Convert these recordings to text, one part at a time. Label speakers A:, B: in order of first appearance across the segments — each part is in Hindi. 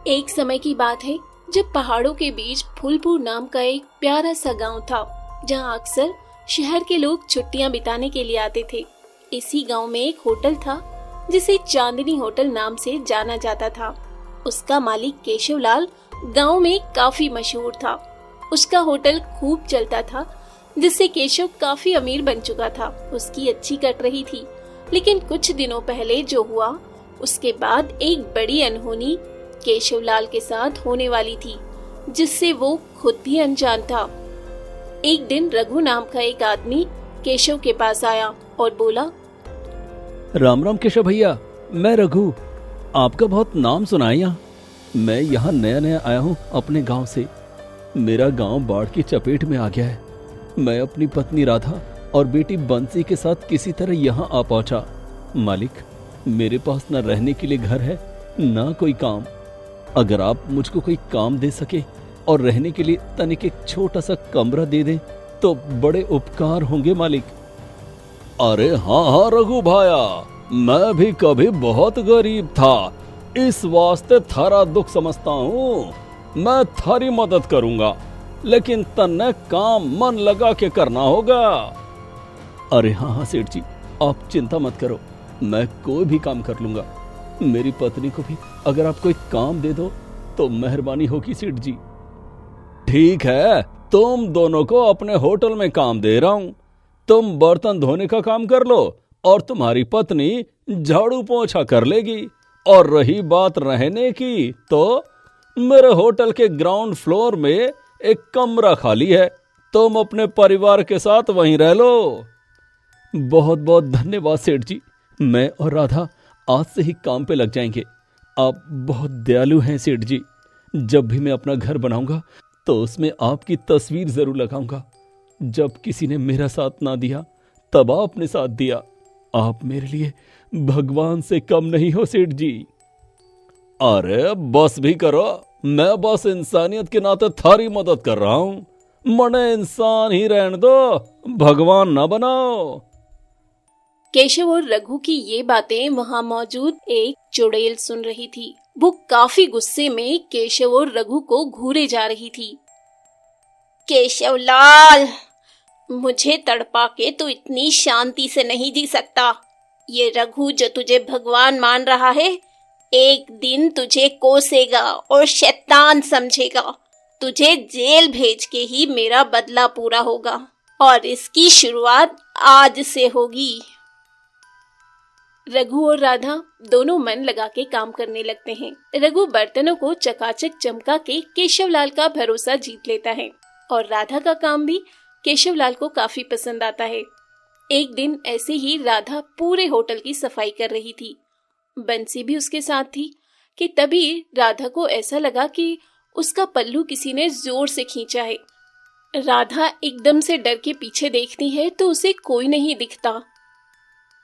A: एक समय की बात है जब पहाड़ों के बीच फूलपुर नाम का एक प्यारा सा गांव था, जहां अक्सर शहर के लोग छुट्टियां बिताने के लिए आते थे। इसी गांव में एक होटल था जिसे चांदनी होटल नाम से जाना जाता था। उसका मालिक केशवलाल गांव में काफी मशहूर था। उसका होटल खूब चलता था, जिससे केशव काफी अमीर बन चुका था। उसकी अच्छी कट रही थी, लेकिन कुछ दिनों पहले जो हुआ उसके बाद एक बड़ी अनहोनी केशवलाल के साथ होने वाली थी, जिससे वो खुद भी अनजान था। एक दिन रघु नाम का एक आदमी केशव के पास आया और बोला,
B: राम राम केशव भैया, मैं रघु, आपका बहुत नाम सुना है यहाँ। मैं यहाँ नया नया आया हूँ अपने गांव से। मेरा गांव बाढ़ की चपेट में आ गया है। मैं अपनी पत्नी राधा और बेटी बंसी के साथ किसी तरह यहाँ आ पहुंचा। मालिक, मेरे पास न रहने के लिए घर है ना कोई काम। अगर आप मुझको कोई काम दे सके और रहने के लिए तनिक एक छोटा सा कमरा दे दें तो बड़े उपकार होंगे मालिक। अरे हाँ हाँ रघु भाया, मैं भी कभी बहुत गरीब था, इस वास्ते थारा दुख समझता हूँ। मैं थारी मदद करूंगा, लेकिन तन्ने काम मन लगा के करना होगा। अरे हाँ हाँ सेठ जी, आप चिंता मत करो, मैं कोई भी काम कर लूंगा। मेरी पत्नी को भी अगर आप कोई काम दे दो तो मेहरबानी होगी सेठ जी। ठीक है, तुम दोनों को अपने होटल में काम दे रहा हूं। तुम बर्तन धोने का काम कर लो और तुम्हारी पत्नी झाड़ू पोंछा कर लेगी। और रही बात रहने की, तो मेरे होटल के ग्राउंड फ्लोर में एक कमरा खाली है, तुम अपने परिवार के साथ वहीं रह लो। बहुत बहुत धन्यवाद सेठ जी, मैं और राधा आज से ही काम पे लग जाएंगे। आप बहुत दयालु हैं सेठ जी। जब भी मैं अपना घर बनाऊंगा तो उसमें आपकी तस्वीर जरूर लगाऊंगा। जब किसी ने मेरा साथ ना दिया तब आपने साथ दिया। आप मेरे लिए भगवान से कम नहीं हो सेठ जी। अरे बस भी करो, मैं बस इंसानियत के नाते थारी मदद कर रहा हूं। मने इंसान ही रहने दो, भगवान ना बनाओ।
A: केशव और रघु की ये बातें वहाँ मौजूद एक चुड़ैल सुन रही थी। वो काफी गुस्से में केशव और रघु को घूरे जा रही थी। केशवलाल, मुझे तड़पा के तू इतनी शांति से नहीं जी सकता। ये रघु जो तुझे भगवान मान रहा है, एक दिन तुझे कोसेगा और शैतान समझेगा। तुझे जेल भेज के ही मेरा बदला पूरा होगा, और इसकी शुरुआत आज से होगी। रघु और राधा दोनों मन लगा के काम करने लगते हैं। रघु बर्तनों को चकाचक चमका के केशवलाल का भरोसा जीत लेता है, और राधा का काम भी केशवलाल को काफी पसंद आता है। एक दिन ऐसे ही राधा पूरे होटल की सफाई कर रही थी। बंसी भी उसके साथ थी कि तभी राधा को ऐसा लगा कि उसका पल्लू किसी ने जोर से खींचा है। राधा एकदम से डर के पीछे देखती है तो उसे कोई नहीं दिखता।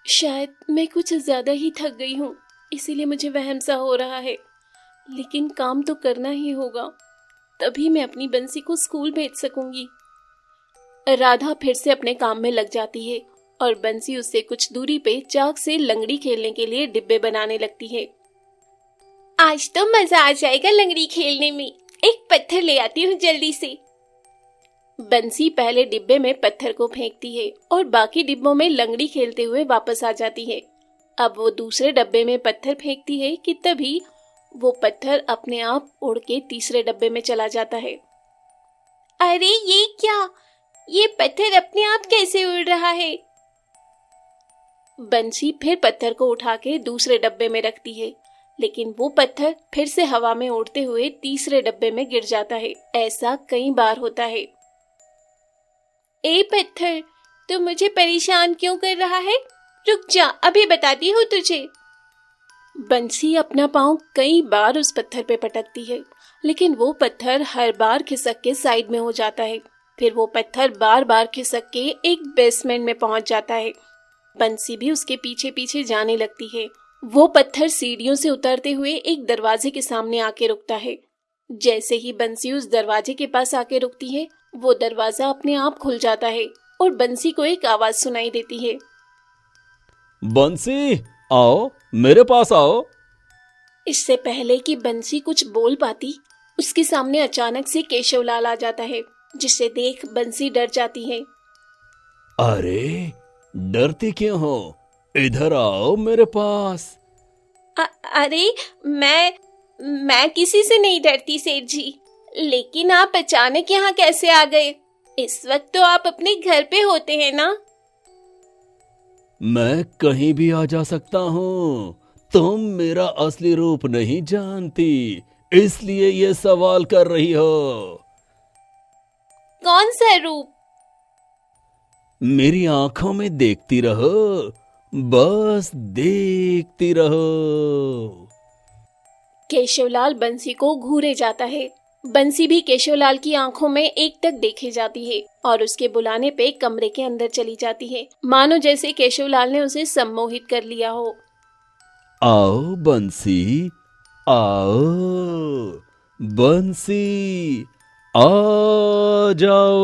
A: शायद मैं कुछ ज्यादा ही थक गई हूँ, इसीलिए मुझे वहम सा हो रहा है, लेकिन काम तो करना ही होगा, तभी मैं अपनी बंसी को स्कूल भेज सकूंगी। राधा फिर से अपने काम में लग जाती है और बंसी उससे कुछ दूरी पे चाक से लंगड़ी खेलने के लिए डिब्बे बनाने लगती है। आज तो मजा आ जाएगा लंगड़ी खेलने में, एक पत्थर ले आती हूँ जल्दी से। बंसी पहले डिब्बे में पत्थर को फेंकती है और बाकी डिब्बों में लंगड़ी खेलते हुए वापस आ जाती है। अब वो दूसरे डब्बे में पत्थर फेंकती है कि तभी वो पत्थर अपने आप उड़ के तीसरे डब्बे में चला जाता है। अरे ये क्या, ये पत्थर अपने आप कैसे उड़ रहा है? बंसी फिर पत्थर को उठा के दूसरे डब्बे में रखती है, लेकिन वो पत्थर फिर से हवा में उड़ते हुए तीसरे डब्बे में गिर जाता है। ऐसा कई बार होता है। ए पत्थर, तू मुझे परेशान क्यों कर रहा है? रुक जा, अभी बताती हूँ तुझे। बंसी अपना पाँव कई बार उस पत्थर पे पटकती है, लेकिन वो पत्थर हर बार खिसक के साइड में हो जाता है। फिर वो पत्थर बार बार खिसक के एक बेसमेंट में पहुंच जाता है। बंसी भी उसके पीछे पीछे जाने लगती है। वो पत्थर सीढ़ियों से उतरते हुए एक दरवाजे के सामने आके रुकता है। जैसे ही बंसी उस दरवाजे के पास आके रुकती है, वो दरवाजा अपने आप खुल जाता है और बंसी को एक आवाज सुनाई देती है।
B: बंसी, आओ, मेरे पास आओ।
A: इससे पहले कि बंसी कुछ बोल पाती, उसके सामने अचानक से केशवलाल आ जाता है, जिसे देख बंसी डर जाती है।
B: अरे डरती क्यों हो? इधर आओ मेरे पास।
A: अरे मैं किसी से नहीं डरती सेठ जी, लेकिन आप अचानक यहाँ कैसे आ गए? इस वक्त तो आप अपने घर पे होते हैं ना?
B: मैं कहीं भी आ जा सकता हूँ। तुम मेरा असली रूप नहीं जानती, इसलिए ये सवाल कर रही हो।
A: कौन सा रूप?
B: मेरी आंखों में देखती रहो, बस देखती रहो।
A: केशवलाल बंसी को घूरे जाता है। बंसी भी केशवलाल की आंखों में एकटक देखे जाती है और उसके बुलाने पे कमरे के अंदर चली जाती है, मानो जैसे केशवलाल ने उसे सम्मोहित कर लिया हो।
B: आओ बंसी, आओ बंसी, आ जाओ।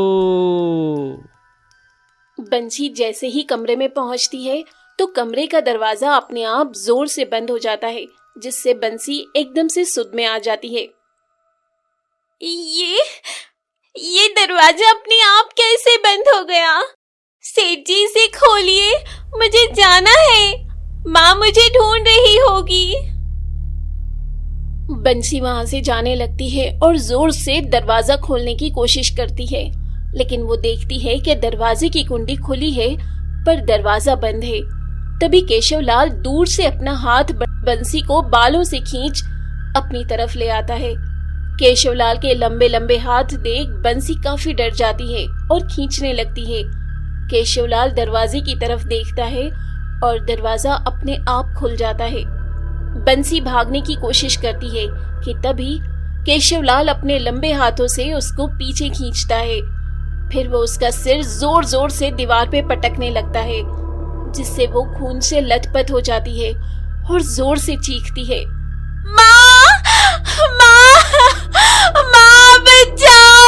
A: बंसी जैसे ही कमरे में पहुंचती है तो कमरे का दरवाजा अपने आप जोर से बंद हो जाता है, जिससे बंसी एकदम से सुध में आ जाती है। ये दरवाजा अपने आप कैसे बंद हो गया? सेठ जी इसे खोलिए, मुझे जाना है, माँ मुझे ढूंढ रही होगी। बंसी वहां से जाने लगती है और जोर से दरवाजा खोलने की कोशिश करती है, लेकिन वो देखती है कि दरवाजे की कुंडी खुली है पर दरवाजा बंद है। तभी केशवलाल दूर से अपना हाथ बंसी को बालों से खींच अपनी तरफ ले आता है। केशवलाल के लंबे लंबे हाथ देख बंसी काफी डर जाती है और खींचने लगती है। केशवलाल दरवाजे की तरफ देखता है और दरवाजा अपने आप खुल जाता है। बंसी भागने की कोशिश करती है कि तभी केशवलाल अपने लंबे हाथों से उसको पीछे खींचता है। फिर वो उसका सिर जोर जोर से दीवार पे पटकने लगता है, जिससे वो खून से लथपथ हो जाती है और जोर से चीखती है, माँ, माँ, माँ बचाओ।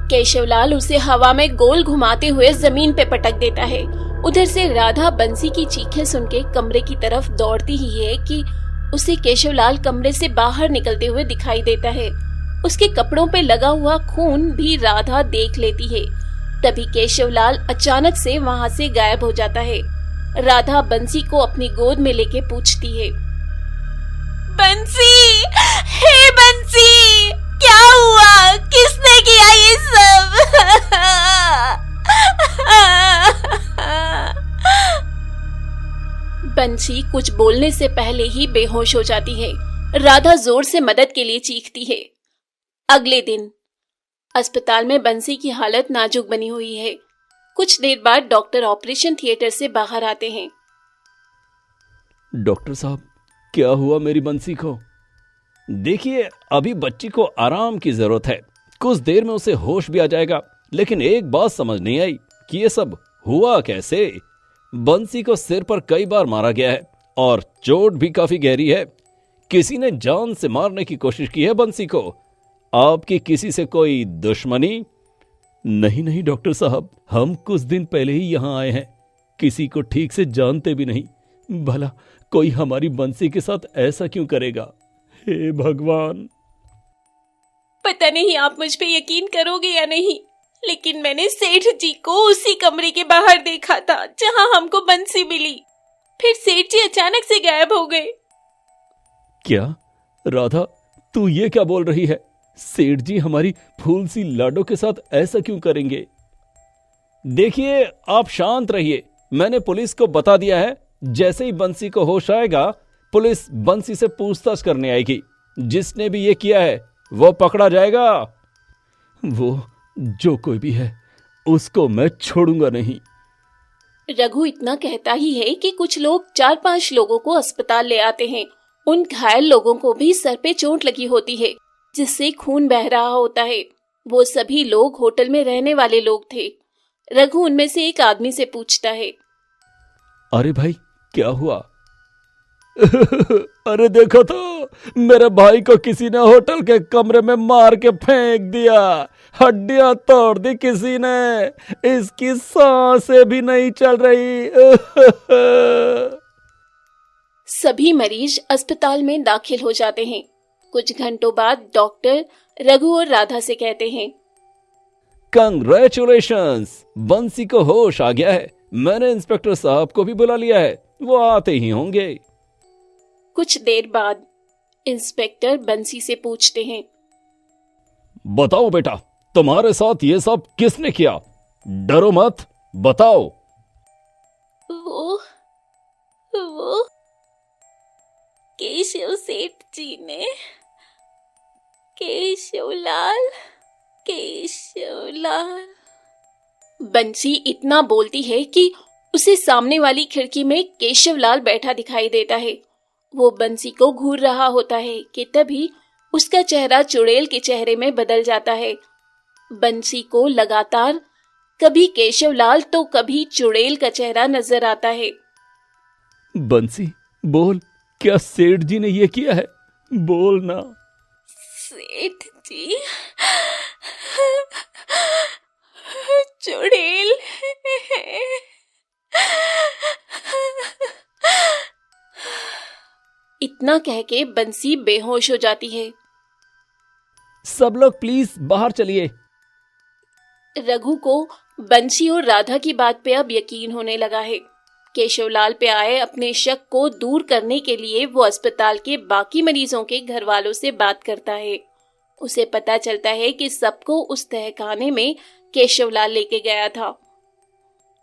A: केशवलाल उसे हवा में गोल घुमाते हुए जमीन पे पटक देता है। उधर से राधा बंसी की चीखें सुन के कमरे की तरफ दौड़ती ही है कि उसे केशवलाल कमरे से बाहर निकलते हुए दिखाई देता है। उसके कपड़ों पे लगा हुआ खून भी राधा देख लेती है। तभी केशवलाल अचानक से वहां से गायब हो जाता है। राधा बंसी को अपनी गोद में लेके पूछती है, बंसी, हे बंसी, क्या हुआ? किसने किया ये सब? बंसी कुछ बोलने से पहले ही बेहोश हो जाती है। राधा जोर से मदद के लिए चीखती है। अगले दिन अस्पताल में बंसी की हालत नाजुक बनी हुई है। कुछ देर बाद डॉक्टर ऑपरेशन थिएटर से बाहर आते हैं।
B: डॉक्टर साहब, क्या हुआ मेरी बंसी को? देखिए, अभी बच्ची को आराम की जरूरत है, कुछ देर में उसे होश भी आ जाएगा। लेकिन एक बात समझ नहीं आई कि ये सब हुआ कैसे। बंसी को सिर पर कई बार मारा गया है और चोट भी काफी गहरी है। किसी ने जान से मारने की कोशिश की है बंसी को। आपकी किसी से कोई दुश्मनी? नहीं डॉक्टर साहब, हम कुछ दिन पहले ही यहां आए हैं, किसी को ठीक से जानते भी नहीं। भला कोई हमारी बंसी के साथ ऐसा क्यों करेगा? हे भगवान।
A: पता नहीं आप मुझ पे यकीन करोगे या नहीं, लेकिन मैंने सेठ जी को उसी कमरे के बाहर देखा था जहां हमको बंसी मिली। फिर सेठ जी अचानक से गायब हो गए।
B: क्या राधा, तू ये क्या बोल रही है? सेठ जी हमारी फूल सी लाडो के साथ ऐसा क्यों करेंगे? देखिए, आप शांत रहिए, मैंने पुलिस को बता दिया है। जैसे ही बंसी को होश आएगा, पुलिस बंसी से पूछताछ करने आएगी। जिसने भी ये किया है वो पकड़ा जाएगा। वो जो कोई भी है, उसको मैं छोड़ूंगा नहीं।
A: रघु इतना कहता ही है कि कुछ लोग 4-5 लोगों को अस्पताल ले आते हैं। उन घायल लोगों को भी सर पे चोट लगी होती है, जिससे खून बह रहा होता है। वो सभी लोग होटल में रहने वाले लोग थे। रघु उनमें से एक आदमी से पूछता है,
B: अरे भाई, क्या हुआ? अरे देखो तो, मेरे भाई को किसी ने होटल के कमरे में मार के फेंक दिया। हड्डियां तोड़ दी किसी ने, इसकी सांसें भी नहीं चल रही।
A: सभी मरीज अस्पताल में दाखिल हो जाते हैं। कुछ घंटों बाद डॉक्टर रघु और राधा से कहते हैं,
B: कंग्रेचुलेशंस, बंसी को होश आ गया है। मैंने इंस्पेक्टर साहब को भी बुला लिया है, वो आते ही होंगे।
A: कुछ देर बाद इंस्पेक्टर बंसी से पूछते हैं,
B: बताओ बेटा, तुम्हारे साथ ये सब किसने किया? डरो मत, बताओ।
A: वो केशव सेठ जी ने। केशवलाल। बंसी इतना बोलती है कि उसे सामने वाली खिड़की में केशवलाल बैठा दिखाई देता है। वो बंसी को घूर रहा होता है कि तभी उसका चेहरा चुड़ैल के चेहरे में बदल जाता है। बंसी को लगातार कभी केशवलाल तो कभी चुड़ैल का चेहरा नजर आता है।
B: बंसी बोल, क्या सेठ जी ने ये किया है? बोल ना।
A: सेठ जी चुड़ैल। इतना कह के बंसी बेहोश हो जाती है।
B: सब लोग प्लीज बाहर चलिए।
A: रघु को बंसी और राधा की बात पे अब यकीन होने लगा है। केशवलाल पे आए अपने शक को दूर करने के लिए वो अस्पताल के बाकी मरीजों के घर वालों से बात करता है। उसे पता चलता है कि सबको उस तहखाने में केशवलाल लेके गया था।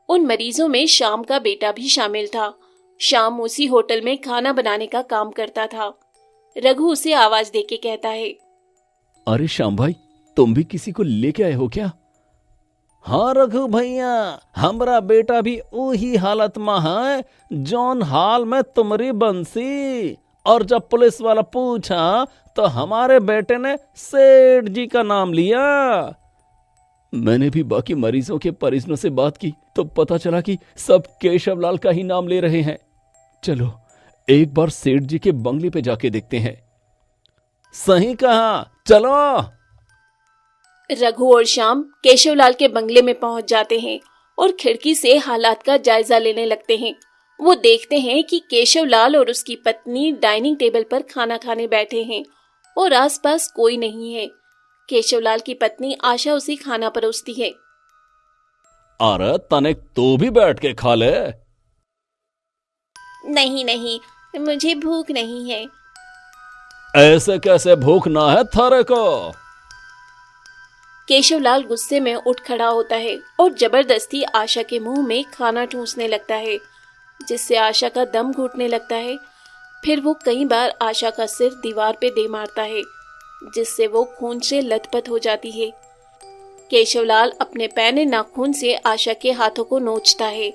A: उन मरीजों में श्याम का बेटा भी शामिल था। श्याम उसी होटल में खाना बनाने का काम करता था। रघु उसे आवाज देके कहता है,
B: अरे श्याम भाई, तुम भी किसी को लेके आए हो क्या? हाँ रघु भैया, हमारा बेटा भी वही हालत में है जौन हाल में तुम्हारी बंसी। और जब पुलिस वाला पूछा तो हमारे बेटे ने सेठ जी का नाम लिया। मैंने भी बाकी मरीजों के परिजनों से बात की तो पता चला कि सब केशवलाल का ही नाम ले रहे हैं। चलो एक बार सेठ जी के बंगले पे जाके देखते हैं। सही कहा, चलो।
A: रघु और श्याम केशवलाल के बंगले में पहुंच जाते हैं और खिड़की से हालात का जायजा लेने लगते हैं। वो देखते हैं कि केशवलाल और उसकी पत्नी डाइनिंग टेबल पर खाना खाने बैठे हैं और आसपास कोई नहीं है। केशवलाल की पत्नी आशा उसे खाना परोसती है।
B: अरे तनिक तू भी बैठ के खा ले।
A: नहीं, मुझे भूख नहीं है।
B: ऐसे कैसे भूख ना है थारे को?
A: केशवलाल गुस्से में उठ खड़ा होता है और जबरदस्ती आशा के मुंह में खाना ठूंसने लगता है, जिससे आशा का दम घुटने लगता है। फिर वो कई बार आशा का सिर दीवार पे दे मारता है, जिससे वो खून से लथपथ हो जाती है। केशवलाल अपने पैने नाखून से आशा के हाथों को नोचता है।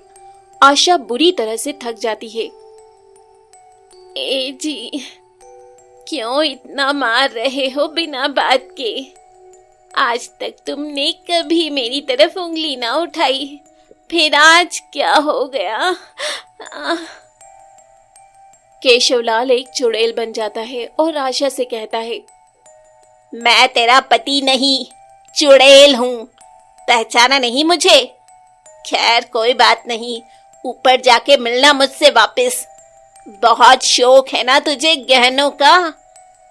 A: आशा बुरी तरह से थक जाती है। ए जी, क्यों इतना मार रहे हो बिना बात के? आज तक तुमने कभी मेरी तरफ उंगली ना उठाई, फिर आज क्या हो गया? केशवलाल एक चुड़ैल बन जाता है और आशा से कहता है, मैं तेरा पति नहीं, चुड़ैल हूँ। पहचाना नहीं मुझे? खैर कोई बात नहीं, ऊपर जाके मिलना मुझसे वापस। बहुत शौक है ना तुझे गहनों का?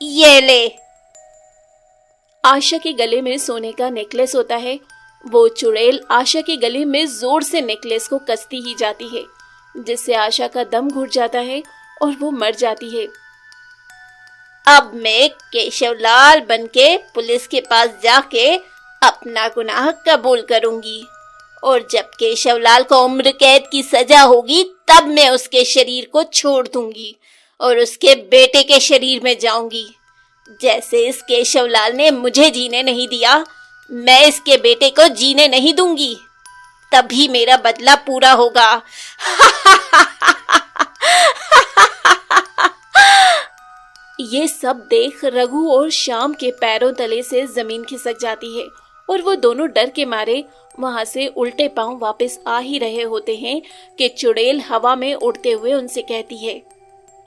A: ये ले। आशा के गले में सोने का नेकलेस होता है। वो चुड़ैल आशा के गले में जोर से नेकलेस को कसती ही जाती है, जिससे आशा का दम घुट जाता है और वो मर जाती है। अब मैं केशवलाल बनके पुलिस के पास जाके अपना गुनाह कबूल करूंगी और जब केशवलाल को उम्र कैद की सजा होगी तब मैं उसके शरीर को छोड़ दूंगी और उसके बेटे के शरीर में जाऊंगी। जैसे इस केशवलाल ने मुझे जीने नहीं दिया, मैं इसके बेटे को जीने नहीं दूंगी। तभी मेरा बदला पूरा होगा। ये सब देख रघु और श्याम के पैरों तले से जमीन खिसक जाती है और वो दोनों डर के मारे वहां से उल्टे पांव वापस आ ही रहे होते हैं कि चुड़ैल हवा में उड़ते हुए उनसे कहती है,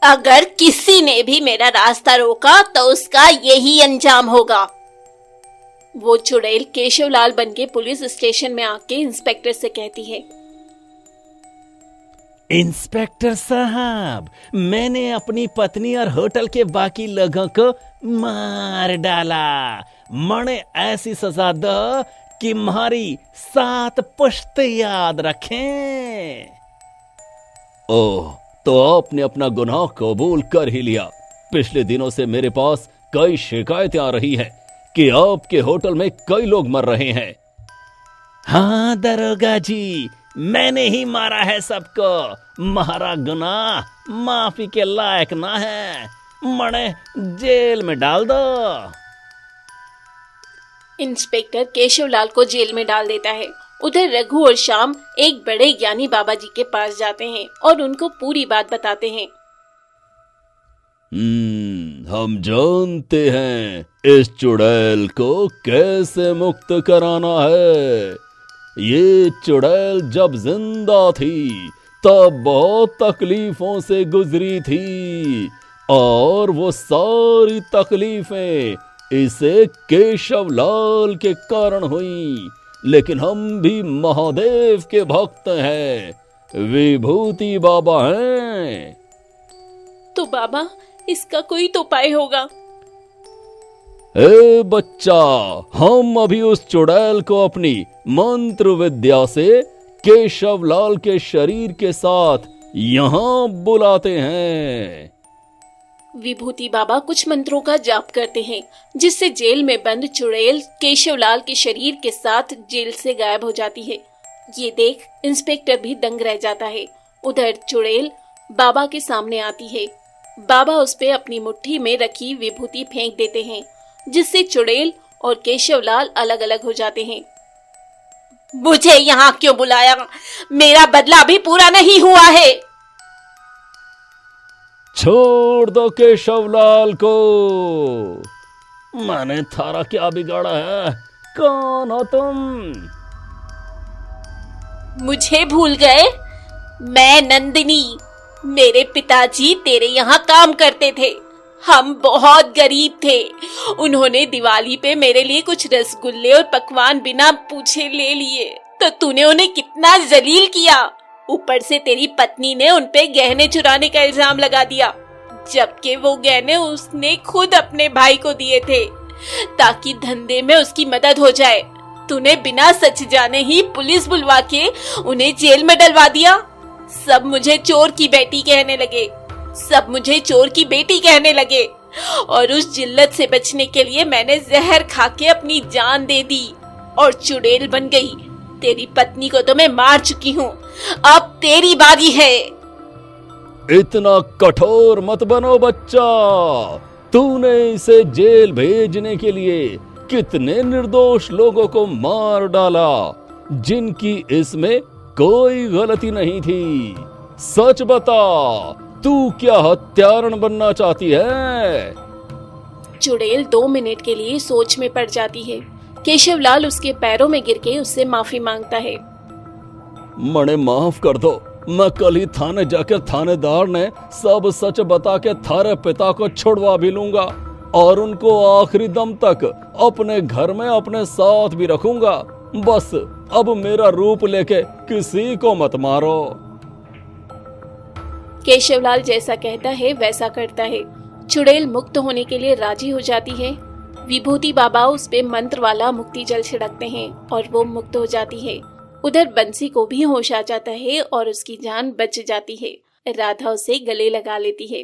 A: अगर किसी ने भी मेरा रास्ता रोका तो उसका यही अंजाम होगा। वो चुड़ैल केशवलाल बनके पुलिस स्टेशन में आके इंस्पेक्टर से कहती है,
B: इंस्पेक्टर साहब, मैंने अपनी पत्नी और होटल के बाकी लोगों को मार डाला। मने ऐसी सजा दो कि हमारी 7 पुश्त याद रखें। ओह, तो आपने अपना गुनाह कबूल कर ही लिया। पिछले दिनों से मेरे पास कई शिकायतें आ रही हैं कि आपके होटल में कई लोग मर रहे हैं। हाँ दरोगा जी, मैंने ही मारा है सबको। हमारा गुनाह माफी के लायक ना है। मने जेल में डाल दो।
A: इंस्पेक्टर केशवलाल को जेल में डाल देता है। उधर रघु और श्याम एक बड़े ज्ञानी बाबा जी के पास जाते हैं और उनको पूरी बात बताते हैं।
B: हम जानते हैं इस चुड़ैल को कैसे मुक्त कराना है। ये चुड़ैल जब जिंदा थी तब बहुत तकलीफों से गुजरी थी और वो सारी तकलीफें इसे केशवलाल के कारण हुई। लेकिन हम भी महादेव के भक्त हैं, विभूति बाबा हैं।
A: तो बाबा, इसका कोई तो उपाय होगा।
B: ए बच्चा, हम अभी उस चुड़ैल को अपनी मंत्र विद्या से केशवलाल के शरीर के साथ यहाँ बुलाते हैं।
A: विभूति बाबा कुछ मंत्रों का जाप करते हैं, जिससे जेल में बंद चुड़ैल केशवलाल के शरीर के साथ जेल से गायब हो जाती है। ये देख इंस्पेक्टर भी दंग रह जाता है। उधर चुड़ैल बाबा के सामने आती है। बाबा उस पे अपनी मुट्ठी में रखी विभूति फेंक देते हैं, जिससे चुड़ैल और केशवलाल अलग अलग हो जाते हैं। मुझे यहाँ क्यों बुलाया? मेरा बदला अभी पूरा नहीं हुआ है।
B: छोड़ दो केशवलाल को। मैंने थारा क्या बिगाड़ा है? कौन हो तुम?
A: मुझे भूल गए? मैं नंदिनी। मेरे पिताजी तेरे यहाँ काम करते थे। हम बहुत गरीब थे। उन्होंने दिवाली पे मेरे लिए कुछ रसगुल्ले और पकवान बिना पूछे ले लिए, तो तूने उन्हें कितना जलील किया। ऊपर से तेरी पत्नी ने उनपे गहने चुराने का इल्जाम लगा दिया, जबकि वो गहने उसने खुद अपने भाई को दिए थे ताकि धंधे में उसकी मदद हो जाए। तूने बिना सच जाने ही पुलिस बुलवा के उन्हें जेल में डलवा दिया। सब मुझे चोर की बेटी कहने लगे। सब मुझे चोर की बेटी कहने लगे और उस जिल्लत से बचने के लिए मैंने जहर खा के अपनी जान दे दी और चुड़ैल बन गई। तेरी पत्नी को तो मैं मार चुकी हूँ, अब तेरी बारी है।
B: इतना कठोर मत बनो बच्चा। तूने इसे जेल भेजने के लिए कितने निर्दोष लोगों को मार डाला जिनकी इसमें कोई गलती नहीं थी। सच बता, तू क्या हत्यारण बनना चाहती है?
A: चुड़ैल 2 मिनट के लिए सोच में पड़ जाती है। केशवलाल उसके पैरों में गिर के उससे माफी मांगता है।
B: मने माफ कर दो। मैं कल ही थाने जाकर थानेदार ने सब सच बता के थारे पिता को छुड़वा भी लूंगा और उनको आखिरी दम तक अपने घर में अपने साथ भी रखूंगा। बस अब मेरा रूप लेके किसी को मत मारो।
A: केशवलाल जैसा कहता है वैसा करता है। चुड़ैल मुक्त होने के लिए राजी हो जाती है। विभूति बाबा उस पे मंत्र वाला मुक्ति जल छिड़कते हैं और वो मुक्त हो जाती है। उधर बंसी को भी होश आ जाता है और उसकी जान बच जाती है। राधा उसे गले लगा लेती है।